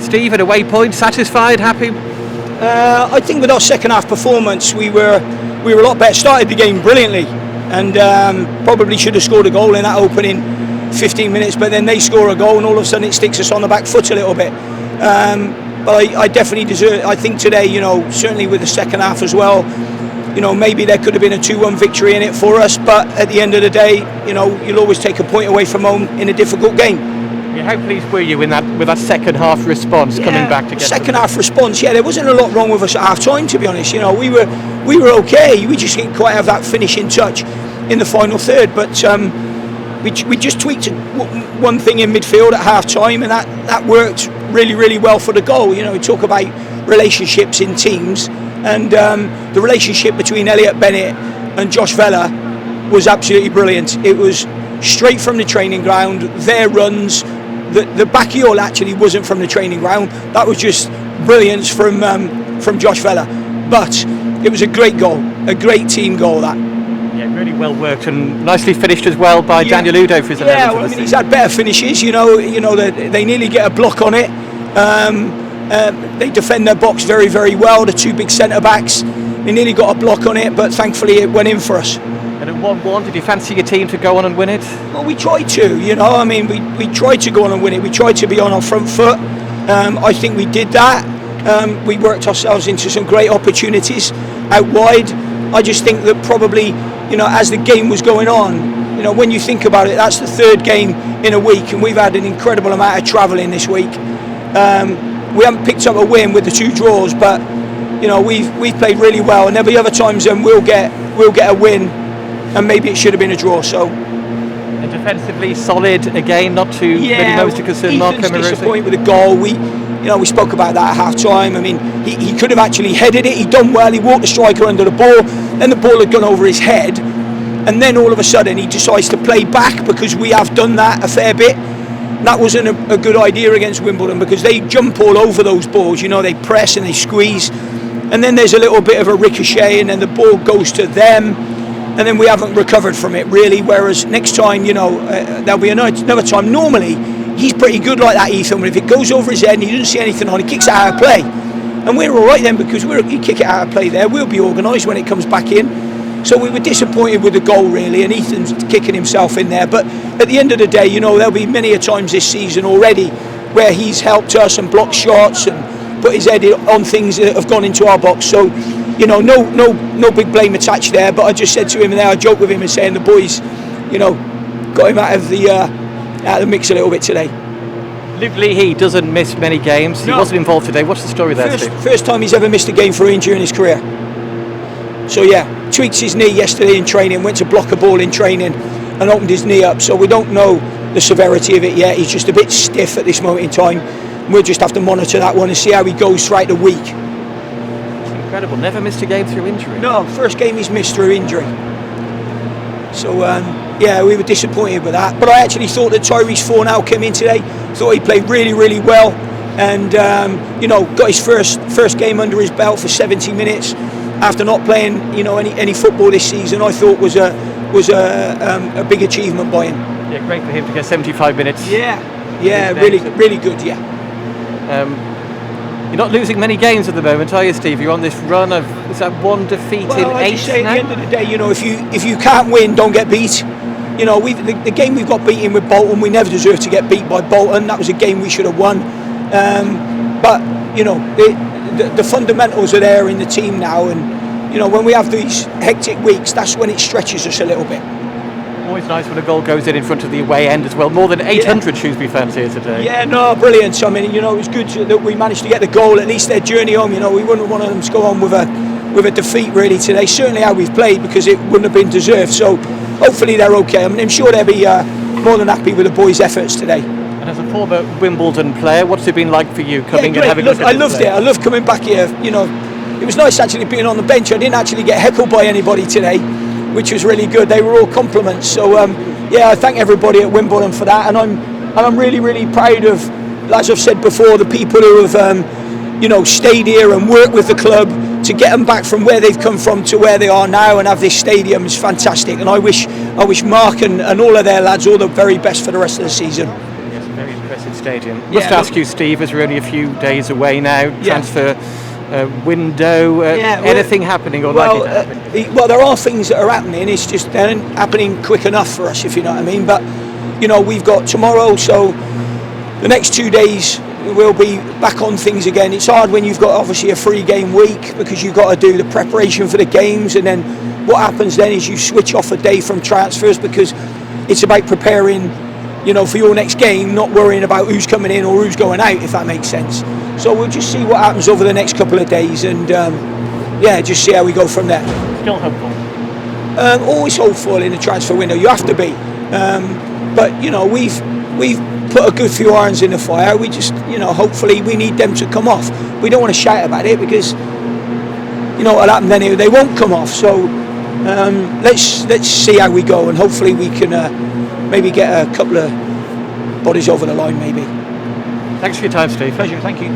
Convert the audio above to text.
Steve, an away point, satisfied, happy? I think with our second half performance, we were a lot better. Started the game brilliantly, and probably should have scored a goal in that opening 15 minutes. But then they score a goal, and all of a sudden it sticks us on the back foot a little bit. But I definitely deserve. I think today, certainly with the second half as well, maybe there could have been a 2-1 victory in it for us. But at the end of the day, you'll always take a point away from home in a difficult game. How pleased were you with that second half response coming back together? Second half response, there wasn't a lot wrong with us at half time, to be honest. We were okay. We just didn't quite have that finishing touch in the final third. But we just tweaked one thing in midfield at half time, and that worked really, really well for the goal. We talk about relationships in teams, and the relationship between Elliot Bennett and Josh Vella was absolutely brilliant. It was straight from the training ground, their runs. The back heel actually wasn't from the training ground. That was just brilliance from Josh Vella. But it was a great goal, a great team goal, that. Yeah, really well worked and nicely finished as well by Daniel Udo for his 11th. He's had better finishes. They nearly get a block on it. They defend their box very, very well. The two big centre backs, they nearly got a block on it, but thankfully it went in for us. And at 1-1, did you fancy your team to go on and win it? Well, we tried to, we tried to go on and win it. We tried to be on our front foot. I think we did that. We worked ourselves into some great opportunities out wide. I just think that probably, as the game was going on, when you think about it, that's the third game in a week, and we've had an incredible amount of travelling this week. We haven't picked up a win with the 2 draws, but we've played really well, and there'll be other times when we'll get a win. And maybe it should have been a draw. So, and defensively solid again, not too many moments to concern Marco Morosi. Disappointed with the goal. We spoke about that at half time. I mean, he could have actually headed it. He'd done well. He walked the striker under the ball. Then the ball had gone over his head, and then all of a sudden he decides to play back, because we have done that a fair bit. That wasn't a good idea against Wimbledon, because they jump all over those balls. They press and they squeeze, and then there's a little bit of a ricochet, and then the ball goes to them. And then we haven't recovered from it really. Whereas next time, there'll be another time. Normally, he's pretty good like that, Ethan. If it goes over his head and he doesn't see anything on, he kicks it out of play. And we're all right then, because you kick it out of play there. We'll be organised when it comes back in. So we were disappointed with the goal really, and Ethan's kicking himself in there. But at the end of the day, there'll be many a times this season already where he's helped us and blocked shots and put his head on things that have gone into our box. So. No big blame attached there, but I just said to him there, I joked with him and saying the boys, got him out of the mix a little bit today. Luke Leahy doesn't miss many games. He wasn't involved today. What's the story there, Steve? First time he's ever missed a game for injury in his career. So tweaked his knee yesterday in training, went to block a ball in training and opened his knee up. So we don't know the severity of it yet. He's just a bit stiff at this moment in time. We'll just have to monitor that one and see how he goes throughout the week. Incredible, never missed a game through injury. No, first game he's missed through injury. So we were disappointed with that. But I actually thought that Tyrese Fornell came in today. Thought he played really, really well, and got his first game under his belt for 70 minutes after not playing any football this season. I thought was a big achievement by him. Yeah, great for him to get 75 minutes. Yeah, really good. Yeah. You're not losing many games at the moment, are you, Steve? You're on this run of, is that 1 defeat in 8 I just say now? at the end of the day, if you can't win, don't get beat. The game we've got beaten with Bolton, we never deserved to get beat by Bolton. That was a game we should have won. But the fundamentals are there in the team now, and when we have these hectic weeks, that's when it stretches us a little bit. Always nice when a goal goes in front of the away end as well. More than 800 Shrewsbury fans here today. Yeah, no, brilliant. I mean, it was good that we managed to get the goal. At least their journey home. We wouldn't want them to go on with a defeat really today. Certainly how we've played, because it wouldn't have been deserved. So hopefully they're okay. I mean, I'm sure they'll be more than happy with the boys' efforts today. And as a former Wimbledon player, what's it been like for you coming and having a look at I loved it. I loved coming back here. It was nice actually being on the bench. I didn't actually get heckled by anybody today, which was really good. They were all compliments. So I thank everybody at Wimbledon for that, and I'm really, really proud of, as I've said before, the people who have stayed here and worked with the club to get them back from where they've come from to where they are now and have this stadium is fantastic. And I wish Mark and all of their lads all the very best for the rest of the season. Yes, very impressive Stadium. Yeah, Must ask you, Steve, as we're only a few days away now, transfer window, anything happening or likely to happen? Well, there are things that are happening. It's just they're not happening quick enough for us, if you know what I mean. But you know, we've got tomorrow, so the next 2 days we'll be back on things again. It's hard when you've got obviously a 3-game week because you've got to do the preparation for the games, and then what happens then is you switch off a day from transfers because it's about preparing, you know, for your next game, not worrying about who's coming in or who's going out, if that makes sense. So we'll just see what happens over the next couple of days, and just see how we go from there. Still hopeful? Always hopeful in the transfer window. You have to be, but you know, we've put a good few irons in the fire. We just, you know, hopefully we need them to come off. We don't want to shout about it because, you know, what'll happen then, they won't come off. So let's see how we go, and hopefully we can maybe get a couple of bodies over the line maybe. Thanks for your time, Steve. Pleasure, thank you.